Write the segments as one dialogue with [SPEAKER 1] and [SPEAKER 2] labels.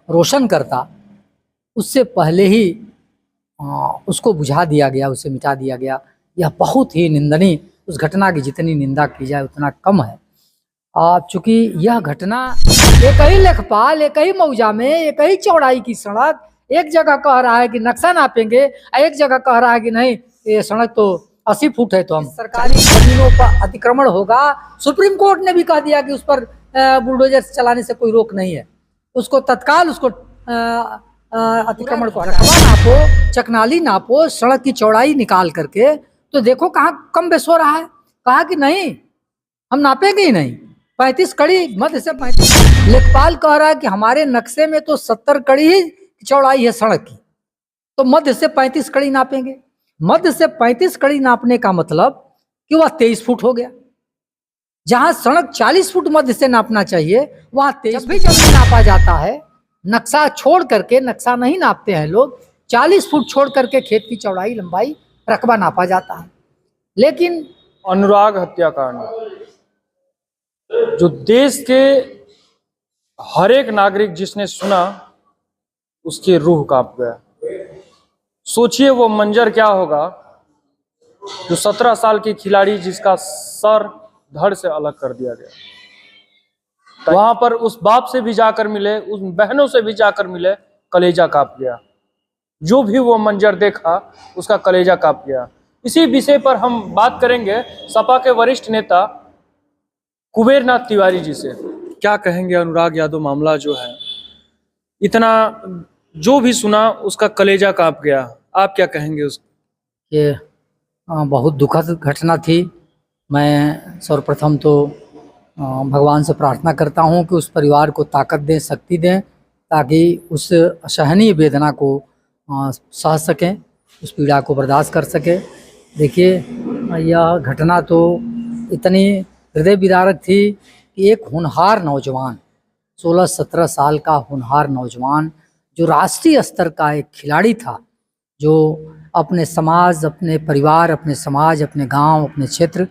[SPEAKER 1] रोशन करता, उससे पहले ही उसको बुझा दिया गया, उसे मिटा दिया गया। यह बहुत ही निंदनीय, उस घटना की जितनी निंदा की जाए उतना कम है। चूंकि यह घटना एक ही लेखपाल, एक ही मौजा में, एक ही चौड़ाई की सड़क, एक जगह कह रहा है कि नक्शा नापेंगे, एक जगह कह रहा है कि नहीं ये सड़क तो 80 फुट है, तो हम सरकारी जमीनों पर अतिक्रमण होगा। सुप्रीम कोर्ट ने भी कह दिया कि उस पर बुलडोजर चलाने से कोई रोक नहीं है, उसको तत्काल उसको अतिक्रमण को रकबा नापो, चकनाली नापो, सड़क की चौड़ाई निकाल करके, तो देखो कहाँ कम बेस हो रहा है। कहा कि नहीं हम नापेंगे ही नहीं, 35 कड़ी मध्य से 35। लेखपाल कह रहा है कि हमारे नक्शे में तो 70 कड़ी ही चौड़ाई है सड़क की, तो मध्य से 35 कड़ी नापेंगे। मध्य से 35 कड़ी नापने का मतलब कि वह 23 फुट हो गया। जहां सड़क 40 फुट मध्य से नापना चाहिए वहां 23 भी जमीन नापा जाता है। नक्शा छोड़ करके, नक्शा नहीं नापते हैं लोग, 40 फुट छोड़ करके खेत की चौड़ाई लंबाई रकबा नापा जाता है। लेकिन
[SPEAKER 2] अनुराग हत्याकांड जो देश के हर एक नागरिक जिसने सुना उसकी रूह कांप गया। सोचिए वो मंजर क्या होगा जो 17 साल की खिलाड़ी जिसका सर धड़ से अलग कर दिया गया, वहां पर उस बाप से भी जाकर मिले, उस बहनों से भी जाकर मिले, कलेजा कांप गया। जो भी वो मंजर देखा उसका कलेजा कांप गया। इसी विषय पर हम बात करेंगे सपा के वरिष्ठ नेता कुबेरनाथ तिवारी जी से। क्या कहेंगे अनुराग यादव, मामला जो है इतना, जो भी सुना उसका कलेजा कांप गया, आप क्या कहेंगे उस?
[SPEAKER 1] ये बहुत दुखद घटना थी। मैं सर्वप्रथम तो भगवान से प्रार्थना करता हूँ कि उस परिवार को ताकत दें, शक्ति दें, ताकि उस असहनीय वेदना को सह सकें, उस पीड़ा को बर्दाश्त कर सकें। देखिए यह घटना तो इतनी हृदय विदारक थी कि एक होनहार नौजवान, 16-17 साल का होनहार नौजवान, जो राष्ट्रीय स्तर का एक खिलाड़ी था, जो अपने समाज, अपने परिवार, अपने समाज, अपने गांव, अपने क्षेत्र,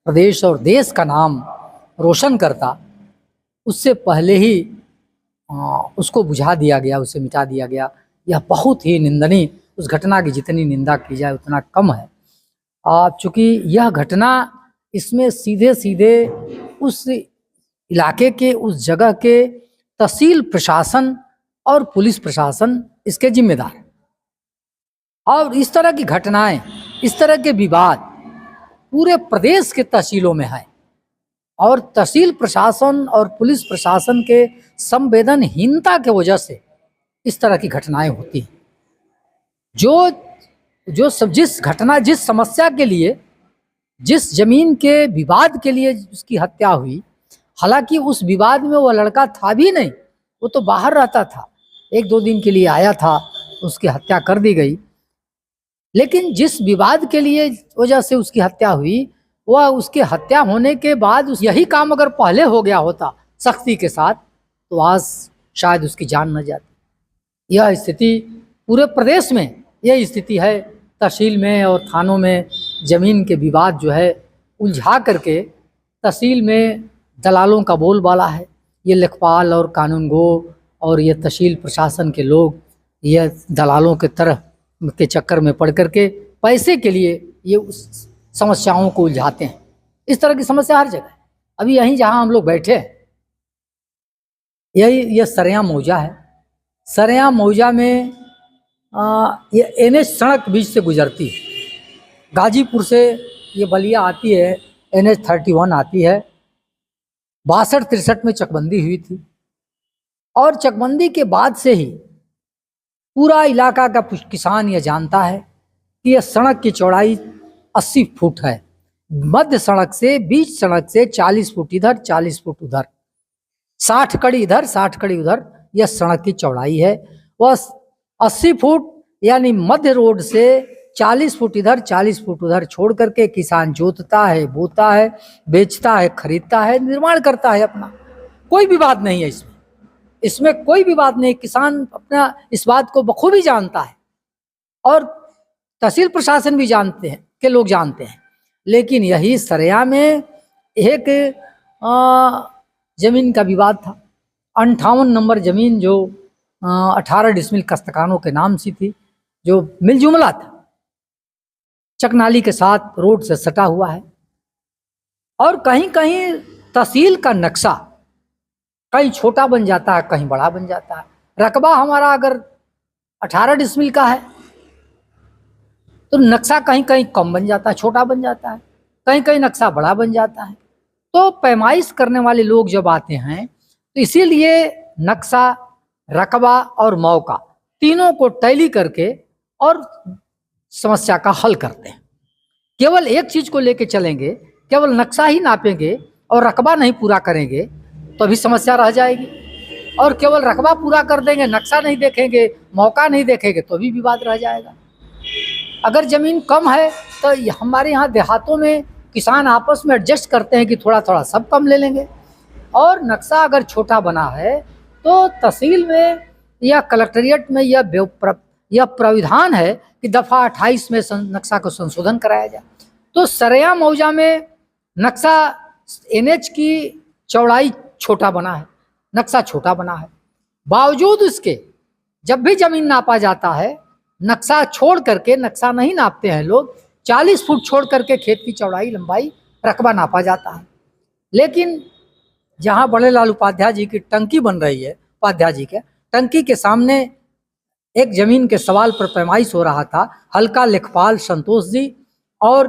[SPEAKER 1] प्रदेश और देश का नाम रोशन करता, उससे पहले ही उसको बुझा दिया गया, उसे मिटा दिया गया। यह बहुत ही निंदनीय, उस घटना की जितनी निंदा की जाए उतना कम है। चूँकि यह घटना, इसमें सीधे सीधे उस इलाके के, उस जगह के तहसील प्रशासन और पुलिस प्रशासन इसके जिम्मेदार है। और इस तरह की घटनाएं, इस तरह के विवाद पूरे प्रदेश के तहसीलों में है, और तहसील प्रशासन और पुलिस प्रशासन के संवेदनहीनता के वजह से इस तरह की घटनाएं होती हैं। जिस घटना, जिस समस्या के लिए, जिस जमीन के विवाद के लिए उसकी हत्या हुई, हालांकि उस विवाद में वो लड़का था भी नहीं, वो तो बाहर रहता था, 1-2 दिन के लिए आया था, उसकी हत्या कर दी गई। लेकिन जिस विवाद के लिए वजह से उसकी हत्या हुई, वह उसके हत्या होने के बाद यही काम अगर पहले हो गया होता सख्ती के साथ, तो आज शायद उसकी जान न जाती। यह स्थिति पूरे प्रदेश में, यह स्थिति है। तहसील में और थानों में ज़मीन के विवाद जो है उलझा करके, तहसील में दलालों का बोलबाला है। ये लेखपाल और कानूनगो और ये तहसील प्रशासन के लोग ये दलालों के तरह के चक्कर में पड़ करके पैसे के लिए ये उस समस्याओं को उलझाते हैं। इस तरह की समस्या हर जगह है। अभी यहीं जहां हम लोग बैठे हैं, ये सरया मौजा है। सरया मौजा में ये NH सड़क बीच से गुजरती है। गाजीपुर से ये बलिया आती है, NH 31 आती है। 62-63 में चकबंदी हुई थी, और चकबंदी के बाद से ही पूरा इलाका का किसान ये जानता है कि यह सड़क की चौड़ाई 80 फुट है। मध्य सड़क से, बीच सड़क से 40 फुट इधर, 40 फुट उधर, 60 कड़ी इधर, 60 कड़ी उधर, यह सड़क की चौड़ाई है। वह 80 फुट यानी मध्य रोड से 40 फुट इधर, 40 फुट उधर छोड़ करके किसान जोतता है, बोता है, बेचता है, खरीदता है, निर्माण करता है अपना। कोई विवाद नहीं है इसमें कोई विवाद नहीं। किसान अपना इस बात को बखूबी जानता है, और तहसील प्रशासन भी जानते हैं, के लोग जानते हैं। लेकिन यही सरया में एक जमीन का विवाद था। 58 नंबर जमीन जो 18 डिसमिल कस्तकारों के नाम सी थी, जो मिलजुमला था, चकनाली के साथ रोड से सटा हुआ है। और कहीं कहीं तहसील का नक्शा कहीं छोटा बन जाता है, कहीं बड़ा बन जाता है। रकबा हमारा अगर 18 डिसमिल का है तो नक्शा कहीं कहीं कम बन जाता है, छोटा बन जाता है, कहीं कहीं नक्शा बड़ा बन जाता है। तो पैमाइश करने वाले लोग जब आते हैं तो इसीलिए नक्शा, रकबा और मौका तीनों को टैली करके और समस्या का हल करते हैं। केवल एक चीज को लेके चलेंगे, केवल नक्शा ही नापेंगे और रकबा नहीं पूरा करेंगे तो अभी समस्या रह जाएगी, और केवल रकबा पूरा कर देंगे, नक्शा नहीं देखेंगे, मौका नहीं देखेंगे तो भी विवाद रह जाएगा। अगर जमीन कम है तो हमारे यहाँ देहातों में किसान आपस में एडजस्ट करते हैं कि थोड़ा थोड़ा सब कम ले लेंगे। और नक्शा अगर छोटा बना है तो तहसील में या कलेक्ट्रेट में यह प्राविधान है कि दफ़ा 28 में नक्शा को संशोधन कराया जाए। तो सरेया मौजा में नक्शा NH की चौड़ाई छोटा बना है, नक्शा छोटा बना है, बावजूद इसके जब भी जमीन नापा जाता है नक्शा छोड़ करके, नक्शा नहीं नापते हैं लोग, 40 फुट छोड़ करके खेत की चौड़ाई लंबाई रकबा नापा जाता है। लेकिन जहाँ बड़े लाल उपाध्याय जी की टंकी बन रही है, उपाध्याय जी के टंकी के सामने एक जमीन के सवाल पर पैमाइश हो रहा था। हल्का लेखपाल संतोष जी और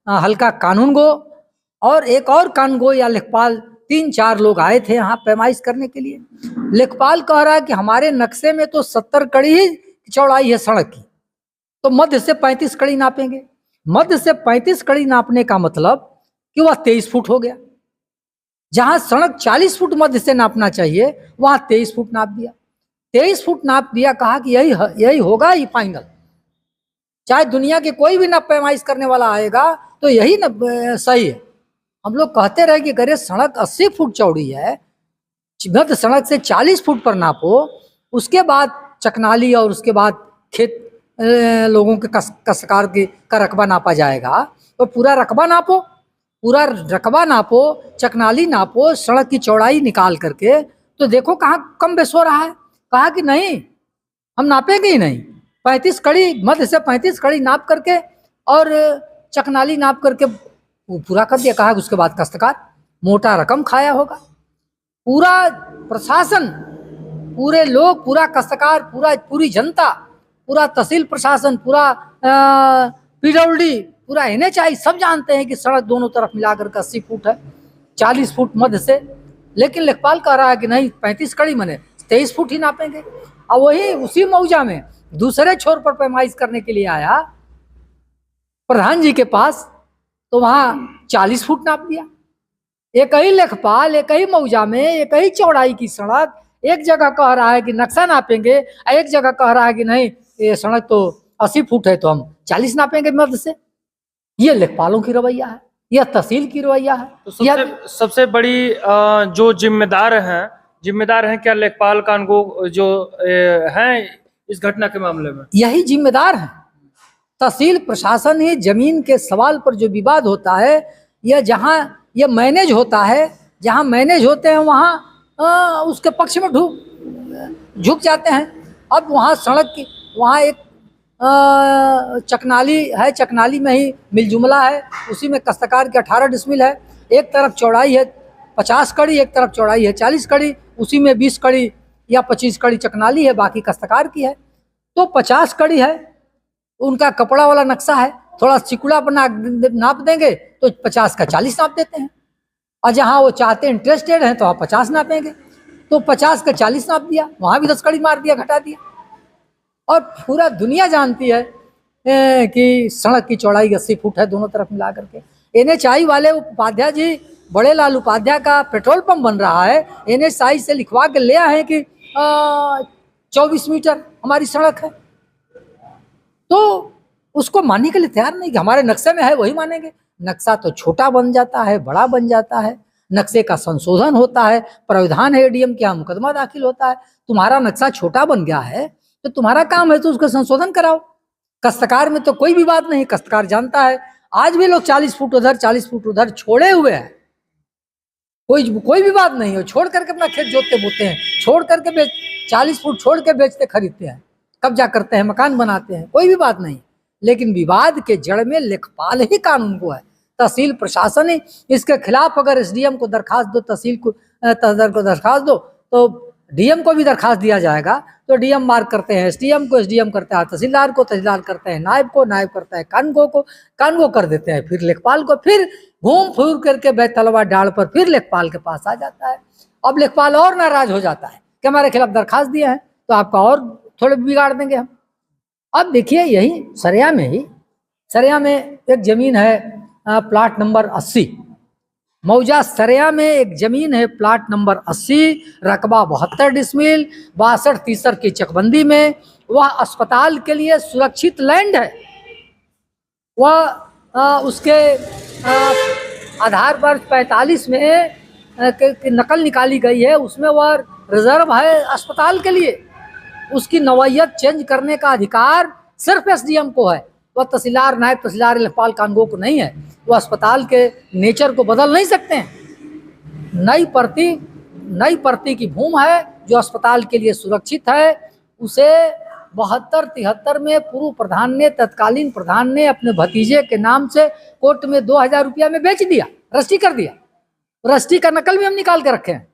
[SPEAKER 1] हल्का कानून गो और एक और कानून गो या लेखपाल, 3-4 लोग आए थे यहाँ पैमाइश करने के लिए। लेखपाल कह रहा है कि हमारे नक्शे में तो 70 कड़ी ही चौड़ाई है सड़क की, तो मध्य से 35 कड़ी नापेंगे। मध्य से 35 कड़ी नापने का मतलब कि वह 23 फुट हो गया। जहां सड़क 40 फुट मध्य से नापना चाहिए वहां 23 फुट नाप दिया। 23 फुट नाप दिया, कहा कि यही होगा ही फाइनल, चाहे दुनिया के कोई भी नप पैमाइश करने वाला आएगा तो यही न सही है। हम लोग कहते रहे कि अरे सड़क 80 फुट चौड़ी है, मध्य सड़क से 40 फुट पर नापो, उसके बाद चकनाली और उसके बाद खेत लोगों के काश्तकार का रकबा नापा जाएगा। तो पूरा रकबा नापो, पूरा रकबा नापो, चकनाली नापो, सड़क की चौड़ाई निकाल करके तो देखो कहाँ कम बेस हो रहा है। कहा कि नहीं, हम नापेंगे ही नहीं, 35 कड़ी मध्य से 35 कड़ी नाप करके और चकनाली नाप करके वो पूरा कर दिया। कहा उसके बाद काश्तकार मोटा रकम खाया होगा। पूरा प्रशासन, पूरे लोग, पूरा काश्तकार, पूरी जनता, पूरा तहसील प्रशासन, पूरा PWD, पूरा NHI सब जानते हैं कि सड़क दोनों तरफ मिलाकर के 80 फुट है, 40 फुट मध्य से। लेकिन लेखपाल कह रहा है कि नहीं, 35 कड़ी मने 23 फुट ही नापेंगे। और वही उसी मौजा में दूसरे छोर पर पैमाइश करने के लिए आया प्रधान जी के पास, तो वहां 40 फुट नाप दिया। एक ही लेखपाल, एक ही मौजा में, एक ही चौड़ाई की सड़क, एक जगह कह रहा है कि नक्शा नापेंगे, एक जगह कह रहा है कि नहीं ये सड़क तो 80 फुट है तो हम 40 नापेंगे मध्य से। ये लेखपालों की रवैया है, यह तहसील की रवैया है।
[SPEAKER 2] तो सबसे बड़ी जो जिम्मेदार हैं क्या लेखपाल कानगो जो हैं इस घटना के मामले में?
[SPEAKER 1] यही जिम्मेदार है। तहसील प्रशासन ही जमीन के सवाल पर जो विवाद होता है, यह जहाँ यह मैनेज होता है, जहाँ मैनेज होते हैं वहाँ उसके पक्ष में झुक जाते हैं। अब वहाँ सड़क की, वहाँ एक चकनाली है, चकनाली में ही मिलजुमला है, उसी में काश्तकार के 18 डिसमिल है। एक तरफ चौड़ाई है 50 कड़ी, एक तरफ चौड़ाई है 40 कड़ी, उसी में 20 कड़ी या 25 कड़ी चकनाली है, बाकी काश्तकार की है। तो 50 कड़ी है, उनका कपड़ा वाला नक्शा है, थोड़ा चिकुड़ा बना नाप देंगे तो 50 का 40 नाप देते हैं। और जहाँ वो चाहते हैं, इंटरेस्टेड हैं, तो आप 50 नापेंगे, तो 50 का 40 नाप दिया, वहाँ भी 10 कड़ी मार दिया, घटा दिया। और पूरा दुनिया जानती है कि सड़क की चौड़ाई 80 फुट है दोनों तरफ मिला करके। NHI वाले उपाध्याय जी, बड़े लाल उपाध्याय का पेट्रोल पंप बन रहा है, NHI से लिखवा के ले आए कि 24 मीटर हमारी सड़क है, तो उसको मानने के लिए तैयार नहीं कि हमारे नक्शे में है वही मानेंगे। नक्शा तो छोटा बन जाता है, बड़ा बन जाता है, नक्शे का संशोधन होता है, प्राविधान है ADM के यहाँ मुकदमा दाखिल होता है। तुम्हारा नक्शा छोटा बन गया है तो तुम्हारा काम है तो उसका संशोधन कराओ। काश्तकार में तो कोई विवाद नहीं, काश्तकार जानता है। आज भी लोग 40 फुट उधर 40 फुट उधर छोड़े हुए हैं, कोई भी बात नहीं हो, छोड़ करके अपना खेत जोतते बोते हैं, छोड़ करके 40 फुट छोड़ के बेचते खरीदते हैं, कब्जा करते हैं, मकान बनाते हैं, कोई भी बात नहीं। लेकिन विवाद के जड़ में लेखपाल ही कानून को है, तहसील प्रशासन ही। इसके खिलाफ अगर एसडीएम को दरखास्त दो, तहसील को दरखास्त दो, तो डीएम को भी दरखास्त दिया जाएगा, तो डीएम मार्क करते हैं एसडीएम को, एसडीएम करता है तहसीलदार को, तहसीलदार करते हैं नायब को, नायब करता है कानगो को, कानगो कर देते हैं फिर लेखपाल को, फिर घूम फिर करके बैतलवा डाल पर फिर लेखपाल के पास आ जाता है। अब लेखपाल और नाराज हो जाता है कि हमारे खिलाफ दरखास्त दिया है तो आपका और थोड़े बिगाड़ देंगे हम। अब देखिए यही सरिया में एक जमीन है प्लाट नंबर 80, मौजा सरिया में एक जमीन है प्लाट नंबर 80, रकबा 72 डिसमिल 62 तीसर की चकबंदी में। वह अस्पताल के लिए सुरक्षित लैंड है। वह उसके आधार पर 45 में नकल निकाली गई है, उसमें वह रिजर्व है अस्पताल के लिए। उसकी नौयत चेंज करने का अधिकार सिर्फ एसडीएम को है, वह तहसीलदार, नायब तहसीलदार, लेखपाल कानगो को नहीं है। वो अस्पताल के नेचर को बदल नहीं सकते हैं। नई परती की भूमि है जो अस्पताल के लिए सुरक्षित है, उसे 72-73 में पूर्व प्रधान ने, तत्कालीन प्रधान ने अपने भतीजे के नाम से कोर्ट में 2000 रुपया में बेच दिया, रजिस्ट्री कर दिया। रजिस्ट्री का नकल भी हम निकाल के रखे हैं।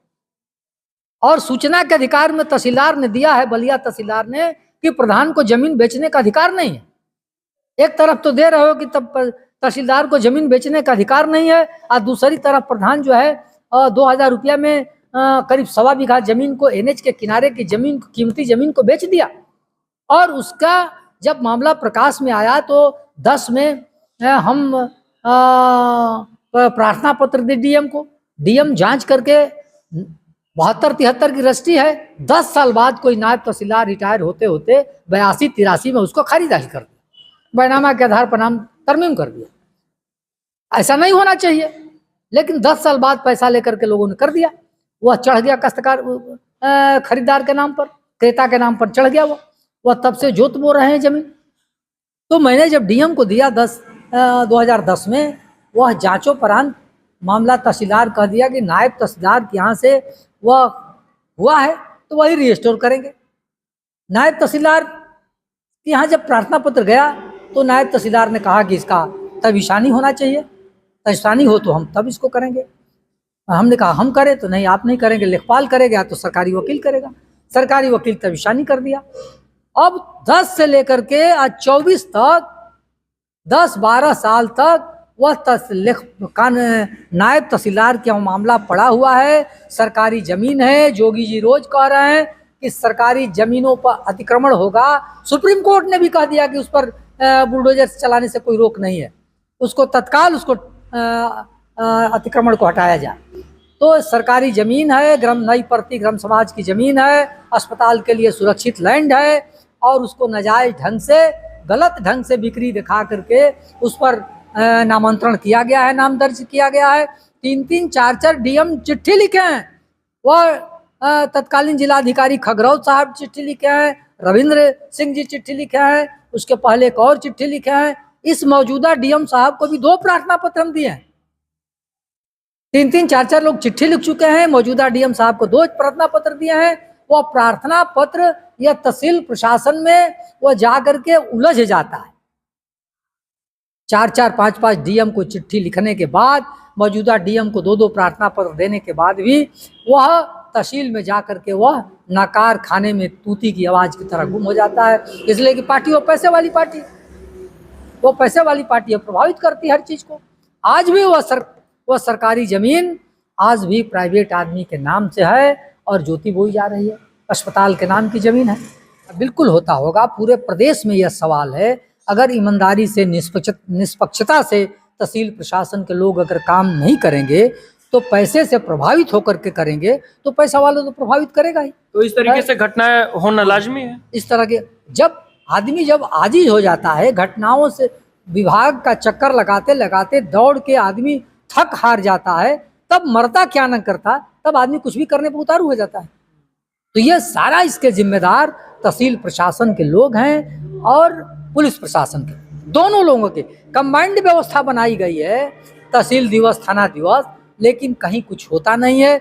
[SPEAKER 1] और सूचना के अधिकार में तहसीलदार ने दिया है, बलिया तहसीलदार ने, कि प्रधान को जमीन बेचने का अधिकार नहीं है। एक तरफ तो दे रहे हो कि तब तहसीलदार को जमीन बेचने का अधिकार नहीं है, और दूसरी तरफ प्रधान जो है 2000 रुपया में करीब 1.25 बीघा जमीन को, एनएच के किनारे की जमीन, कीमती जमीन को बेच दिया। और उसका जब मामला प्रकाश में आया तो 10 में हम प्रार्थना पत्र दे डीएम को। डीएम जांच करके 72-73 की रजिस्ट्री है, 10 साल बाद कोई नायब तहसीलदार रिटायर होते होते 82-83 में उसको खारिज कर दिया, बैनामा के आधार पर नाम तरमीम कर दिया। ऐसा नहीं होना चाहिए, लेकिन 10 साल बाद पैसा लेकर के लोगों ने कर दिया। वह चढ़ गया काश्तकार खरीदार के नाम पर, क्रेता के नाम पर चढ़ गया। वह तब से जोत बो रहे हैं जमीन। तो मैंने जब डीएम को दिया 2010 में, वह जांचोपरांत मामला तहसीलदार कह दिया कि नायब तहसीलदार के यहाँ से वह हुआ है तो वही रजिस्टोर करेंगे। नायब तहसीलदार के यहाँ जब प्रार्थना पत्र गया तो नायब तहसीलदार ने कहा कि इसका तविशानी होना चाहिए, तविशानी हो तो हम तब इसको करेंगे। हमने कहा हम करें तो नहीं, आप नहीं करेंगे, लेखपाल करेगा तो सरकारी वकील करेगा। सरकारी वकील तविशानी कर दिया। अब 10 से लेकर के आज 24 तक, 10-12 साल तक वह नायब तहसीलदार का मामला पड़ा हुआ है। सरकारी जमीन है। जोगी जी रोज कह रहे हैं कि सरकारी जमीनों पर अतिक्रमण होगा। सुप्रीम कोर्ट ने भी कह दिया कि उस पर बुलडोजर चलाने से कोई रोक नहीं है, उसको तत्काल उसको अतिक्रमण को हटाया जाए। तो सरकारी जमीन है, नई परती ग्राम समाज की जमीन है, अस्पताल के लिए सुरक्षित लैंड है, और उसको नाजायज ढंग से, गलत ढंग से बिक्री दिखा करके उस पर नामांतरण किया गया है, नाम दर्ज किया गया है। 3-3, 4-4 डीएम चिट्ठी लिखे हैं। वह तत्कालीन जिलाधिकारी खगरौल साहब चिट्ठी लिखे हैं, रविंद्र सिंह जी चिट्ठी लिखे हैं, उसके पहले एक और चिट्ठी लिखे हैं। इस मौजूदा डीएम साहब को भी 2 प्रार्थना पत्र हम दिए हैं। 3-3, 4-4 लोग चिट्ठी लिख चुके हैं। मौजूदा डीएम साहब को 2 प्रार्थना पत्र दिए हैं। वह प्रार्थना पत्र या तहसील प्रशासन में वह जाकर के उलझ जाता है। 4-4, 5-5 डीएम को चिट्ठी लिखने के बाद, मौजूदा डीएम को 2-2 प्रार्थना पत्र देने के बाद भी वह तहसील में जाकर के वह नाकार खाने में तूती की आवाज की तरह गुम हो जाता है। इसलिए कि पार्टी वो पैसे वाली पार्टी, वो पैसे वाली पार्टी है, प्रभावित करती है हर चीज को। आज भी वह सरकारी जमीन आज भी प्राइवेट आदमी के नाम से है और जोती बोई जा रही है। अस्पताल के नाम की जमीन है। बिल्कुल होता होगा। पूरे प्रदेश में यह सवाल है, अगर ईमानदारी से, निष्पक्षता से तहसील प्रशासन के लोग अगर काम नहीं करेंगे तो पैसे से प्रभावित होकर के करेंगे तो पैसा वालों तो प्रभावित करेगा ही।
[SPEAKER 2] तो इस तरीके से घटनाएं होना लाजमी है।
[SPEAKER 1] इस तरह के जब आजिज हो जाता है घटनाओं से, विभाग का चक्कर लगाते लगाते दौड़ के आदमी थक हार जाता है, तब मरता क्या न करता, तब आदमी कुछ भी करने पर उतारू हो जाता है। तो ये सारा इसके जिम्मेदार तहसील प्रशासन के लोग हैं और पुलिस प्रशासन के, दोनों लोगों के कंबाइंड व्यवस्था बनाई गई है। तहसील दिवस, थाना दिवस, लेकिन कहीं कुछ होता नहीं है।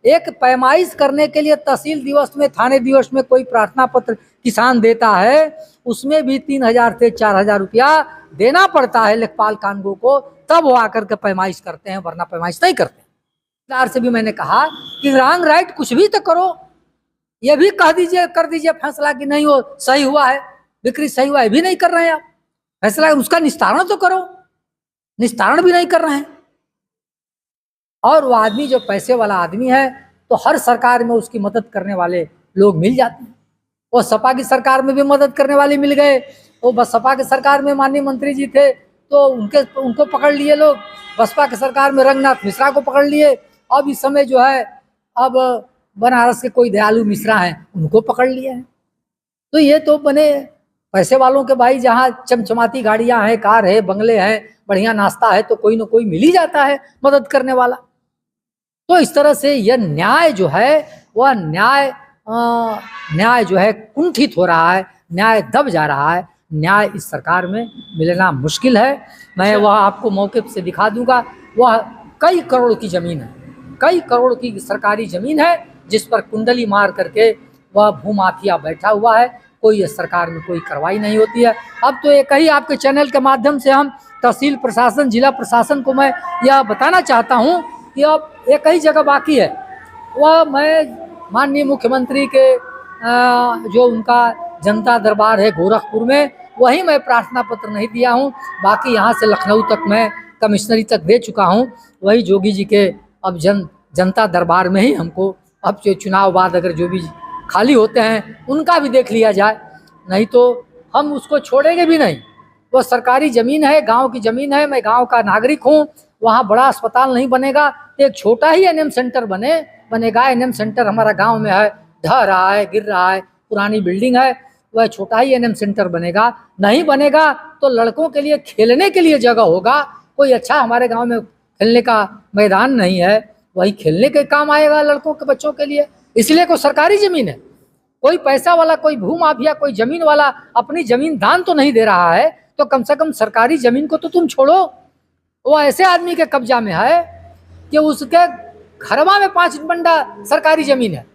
[SPEAKER 1] एक पैमाइश करने के लिए तहसील दिवस में, थाने दिवस में कोई प्रार्थना पत्र किसान देता है, उसमें भी 3,000 से 4,000 रुपया देना पड़ता है लेखपाल कानगो को, तब वो आकर के पैमाइश करते हैं, वरना पैमाइश नहीं करते। से भी मैंने कहा कि रॉन्ग राइट कुछ भी तो करो, ये भी कह दीजिए, कर दीजिए फैसला कि नहीं वो सही हुआ है, बिक्री सही हुआ है, भी नहीं कर रहे हैं आप फैसला, उसका निस्तारण तो करो, निस्तारण भी नहीं कर रहे हैं। और वो आदमी जो पैसे वाला आदमी है, तो हर सरकार में उसकी मदद करने वाले लोग मिल जाते हैं। वो सपा की सरकार में भी मदद करने वाले मिल गए, वो बस सपा की सरकार में माननीय मंत्री जी थे तो उनको पकड़ लिए लोग, बसपा की सरकार में रंगनाथ मिश्रा को पकड़ लिए, अब इस समय जो है अब बनारस के कोई दयालु मिश्रा हैं उनको पकड़ लिए हैं। तो ये तो बने पैसे वालों के भाई, जहाँ चमचमाती गाड़ियां हैं, कार है, बंगले हैं, बढ़िया नाश्ता है, तो कोई ना कोई मिल ही जाता है मदद करने वाला। तो इस तरह से यह न्याय जो है वह न्याय जो है कुंठित हो रहा है, न्याय दब जा रहा है, न्याय इस सरकार में मिलना मुश्किल है। मैं वह आपको मौके से दिखा दूंगा, वह कई करोड़ की जमीन है, कई करोड़ की सरकारी जमीन है, जिस पर कुंडली मार करके वह भूमाफिया बैठा हुआ है, कोई इस सरकार में कोई कार्रवाई नहीं होती है। अब तो एक ही आपके चैनल के माध्यम से हम तहसील प्रशासन, जिला प्रशासन को मैं यह बताना चाहता हूँ कि अब एक ही जगह बाकी है, वह मैं माननीय मुख्यमंत्री के जो उनका जनता दरबार है गोरखपुर में, वहीं मैं प्रार्थना पत्र नहीं दिया हूँ। बाकी यहाँ से लखनऊ तक मैं कमिश्नरी तक दे चुका हूँ। वही जोगी जी के अब जनता दरबार में ही हमको अब जो चुनाव बाद अगर जो भी खाली होते हैं उनका भी देख लिया जाए, नहीं तो हम उसको छोड़ेंगे भी नहीं। वो सरकारी ज़मीन है, गांव की ज़मीन है, मैं गांव का नागरिक हूँ। वहाँ बड़ा अस्पताल नहीं बनेगा, एक छोटा ही एनएम सेंटर बनेगा। एनएम सेंटर हमारा गांव में है, ढह रहा है, गिर रहा है, पुरानी बिल्डिंग है, वह छोटा ही एनएम सेंटर बनेगा। नहीं बनेगा तो लड़कों के लिए खेलने के लिए जगह होगा, कोई अच्छा हमारे गांव में खेलने का मैदान नहीं है, वही खेलने के काम आएगा लड़कों के बच्चों के लिए। इसलिए कोई सरकारी ज़मीन है, कोई पैसा वाला, कोई भूमाफिया, कोई ज़मीन वाला अपनी ज़मीन दान तो नहीं दे रहा है, तो कम से कम सरकारी ज़मीन को तो तुम छोड़ो। वो ऐसे आदमी के कब्जा में है कि उसके घरवा में 5 बंडा सरकारी ज़मीन है,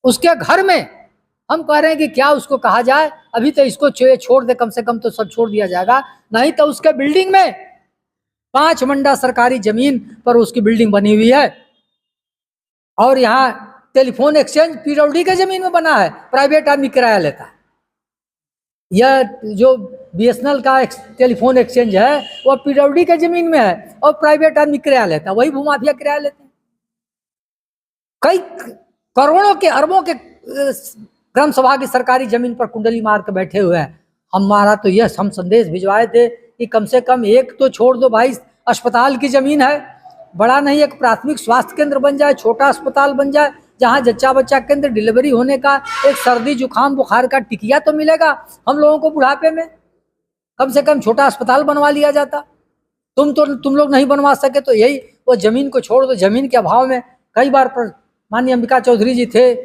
[SPEAKER 1] उसके घर में हम कह रहे हैं कि क्या उसको कहा जाए, अभी तो इसको छोड़ दे, कम से कम तो सब छोड़ दिया जाएगा, नहीं तो उसके बिल्डिंग में 5 मंडा सरकारी ज़मीन पर उसकी बिल्डिंग बनी हुई है। और यहाँ टेलीफोन एक्सचेंज पीडब्ल्यूडी के ज़मीन में बना है, प्राइवेट आदमी किराया लेता है। यह जो बीएसएनएल का टेलीफोन एक्सचेंज है वह पीडब्ल्यूडी के ज़मीन में है और प्राइवेट आदमी किराया लेता है, वही भूमाफिया किराया लेते हैं। कई करोड़ों के, अरबों के ग्राम सभा की सरकारी ज़मीन पर कुंडली मार के बैठे हुए हैं। हमारा तो यह हम संदेश भिजवाए थे कि कम से कम एक तो छोड़ दो भाई, अस्पताल की ज़मीन है, बड़ा नहीं, एक प्राथमिक स्वास्थ्य केंद्र बन जाए, छोटा अस्पताल बन जाए, जहाँ जच्चा बच्चा के अंदर डिलीवरी होने का, एक सर्दी जुकाम बुखार का टिकिया तो मिलेगा हम लोगों को बुढ़ापे में। कम से कम छोटा अस्पताल बनवा लिया जाता। तुम लोग नहीं बनवा सके तो यही वो ज़मीन को छोड़ दो। ज़मीन के अभाव में कई बार माननीय अंबिका चौधरी जी थे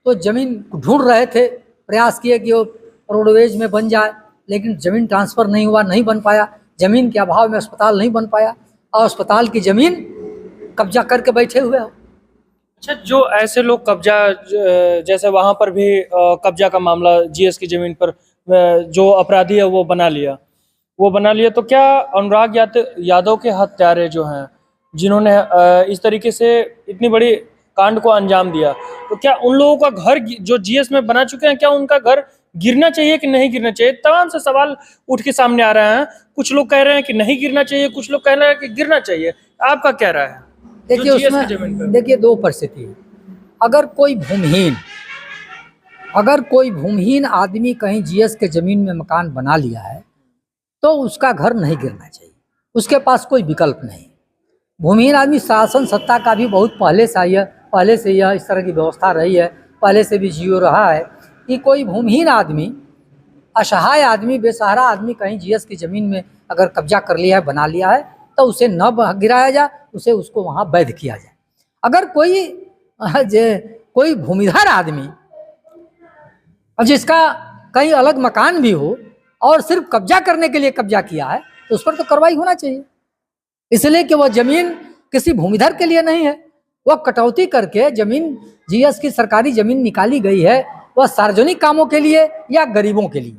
[SPEAKER 1] तो ज़मीन ढूंढ रहे थे, प्रयास किए कि वो रोडवेज में बन जाए, लेकिन ज़मीन ट्रांसफ़र नहीं हुआ, नहीं बन पाया। ज़मीन के अभाव में अस्पताल नहीं बन पाया और अस्पताल की ज़मीन कब्जा करके बैठे हुए हो।
[SPEAKER 2] अच्छा, जो ऐसे लोग कब्जा, जैसे वहां पर भी कब्जा का मामला जीएस की जमीन पर जो अपराधी है वो बना लिया, तो क्या अनुराग यादव के हत्यारे जो हैं, जिन्होंने इस तरीके से इतनी बड़ी कांड को अंजाम दिया, तो क्या उन लोगों का घर जो जीएस में बना चुके हैं, क्या उनका घर गिरना चाहिए कि नहीं गिरना चाहिए? तमाम से सवाल उठ के सामने आ रहे हैं। कुछ लोग कह रहे हैं कि नहीं गिरना चाहिए, कुछ लोग कह रहे हैं कि गिरना चाहिए। आपका क्या राय है?
[SPEAKER 1] देखिए उसमें देखिए 2 परिस्थिति है। अगर कोई भूमिहीन आदमी कहीं जीएस के ज़मीन में मकान बना लिया है तो उसका घर नहीं गिरना चाहिए, उसके पास कोई विकल्प नहीं। भूमिहीन आदमी, शासन सत्ता का भी बहुत पहले से यह इस तरह की व्यवस्था रही है, पहले से भी जियो रहा है कि कोई भूमिहीन आदमी, असहाय आदमी, बेसहारा आदमी कहीं जीएस की ज़मीन में अगर कब्जा कर लिया है, बना लिया है, तो उसे न गिराया जाए, उसको वहाँ वैध किया जाए। अगर कोई भूमिधर आदमी जिसका कहीं अलग मकान भी हो और सिर्फ कब्जा करने के लिए कब्जा किया है तो उस पर तो कार्रवाई होना चाहिए, इसलिए कि वह ज़मीन किसी भूमिधर के लिए नहीं है। वह कटौती करके जमीन, जीएस की सरकारी जमीन निकाली गई है, वह सार्वजनिक कामों के लिए या गरीबों के लिए,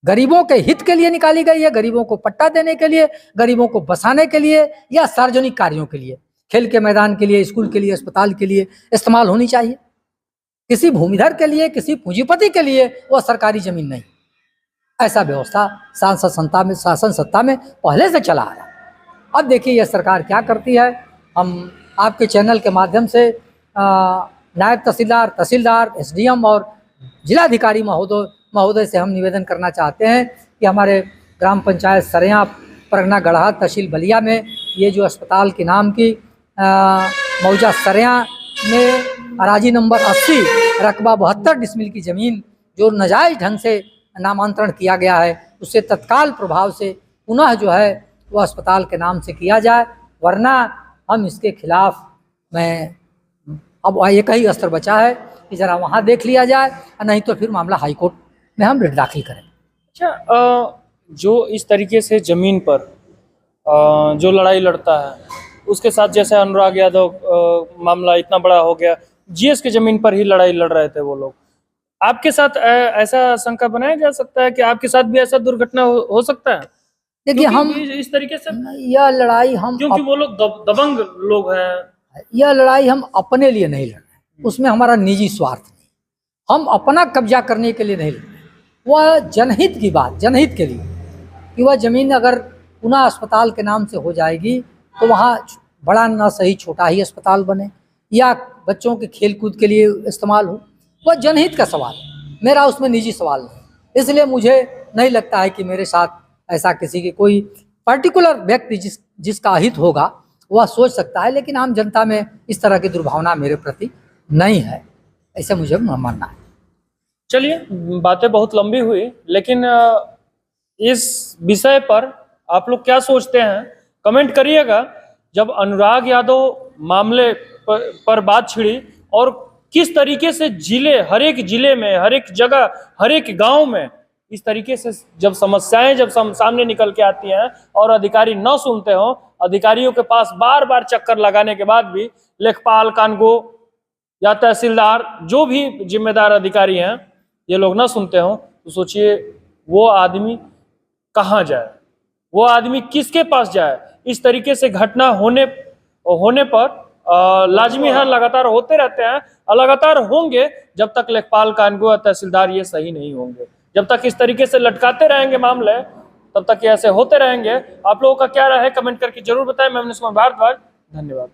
[SPEAKER 1] गरीबों के हित के लिए निकाली गई है, गरीबों को पट्टा देने के लिए, गरीबों को बसाने के लिए या सार्वजनिक कार्यों के लिए, खेल के मैदान के लिए, स्कूल के लिए, अस्पताल के लिए इस्तेमाल होनी चाहिए। किसी भूमिधर के लिए, किसी पूंजीपति के लिए वह सरकारी जमीन नहीं। ऐसा व्यवस्था शासन सत्ता में पहले से चला आ रहा है। अब देखिए यह सरकार क्या करती है। हम आपके चैनल के माध्यम से नायब तहसीलदार, तहसीलदार, एसडीएम और जिलाधिकारी महोदय से हम निवेदन करना चाहते हैं कि हमारे ग्राम पंचायत सरेया, परगना गढ़ा, तहसील बलिया में ये जो अस्पताल के नाम की मौजा सरेया में अराजी नंबर 80 रकबा 72 डिसमिल की ज़मीन जो नाजायज़ ढंग से नामांतरण किया गया है, उससे तत्काल प्रभाव से पुनः जो है वो अस्पताल के नाम से किया जाए, वरना हम इसके खिलाफ में अब एक ही अस्त्र बचा है कि ज़रा वहाँ देख लिया जाए, नहीं तो फिर मामला हाई कोर्ट में हम रिट दाखिल करें।
[SPEAKER 2] अच्छा, जो इस तरीके से ज़मीन पर जो लड़ाई लड़ता है, उसके साथ जैसे अनुराग यादव मामला इतना बड़ा हो गया, जीएस के ज़मीन पर ही लड़ाई लड़ रहे थे वो लोग, आपके साथ ऐसा शंका बनाया जा सकता है कि आपके साथ भी ऐसा दुर्घटना हो सकता है?
[SPEAKER 1] देखिए हम
[SPEAKER 2] इस तरीके से
[SPEAKER 1] यह लड़ाई हम
[SPEAKER 2] क्योंकि वो लोग दबंग लोग हैं,
[SPEAKER 1] यह लड़ाई हम अपने लिए नहीं लड़ रहे, उसमें हमारा निजी स्वार्थ नहीं, हम अपना कब्जा करने के लिए नहीं लड़ रहे। वह जनहित की बात, जनहित के लिए कि वह ज़मीन अगर पुनः अस्पताल के नाम से हो जाएगी तो वहाँ बड़ा ना सही छोटा ही अस्पताल बने या बच्चों के खेल कूद के लिए इस्तेमाल हो, वह जनहित का सवाल है, मेरा उसमें निजी सवाल नहीं। इसलिए मुझे नहीं लगता है कि मेरे साथ ऐसा किसी के कोई पर्टिकुलर व्यक्ति जिसका हित होगा वह सोच सकता है, लेकिन आम जनता में इस तरह की दुर्भावना मेरे प्रति नहीं है, ऐसे मुझे मानना है।
[SPEAKER 2] चलिए, बातें बहुत लंबी हुई, लेकिन इस विषय पर आप लोग क्या सोचते हैं कमेंट करिएगा। जब अनुराग यादव मामले पर बात छिड़ी और किस तरीके से हर एक जिले में, हर एक जगह, हर एक गांव में इस तरीके से जब समस्याएं सामने निकल के आती हैं और अधिकारी न सुनते हो, अधिकारियों के पास बार बार चक्कर लगाने के बाद भी लेखपाल, कानगो या तहसीलदार, जो भी जिम्मेदार अधिकारी हैं, ये लोग न सुनते हो, तो सोचिए वो आदमी कहाँ जाए, वो आदमी किसके पास जाए। इस तरीके से घटना होने पर लाजमी है, लगातार होते रहते हैं, लगातार होंगे जब तक लेखपाल, कानगो या तहसीलदार ये सही नहीं होंगे। जब तक इस तरीके से लटकाते रहेंगे मामले, तब तक ये ऐसे होते रहेंगे। आप लोगों का क्या राय है कमेंट करके जरूर बताएं। मैं मनीष कुमार भारद्वाज, धन्यवाद।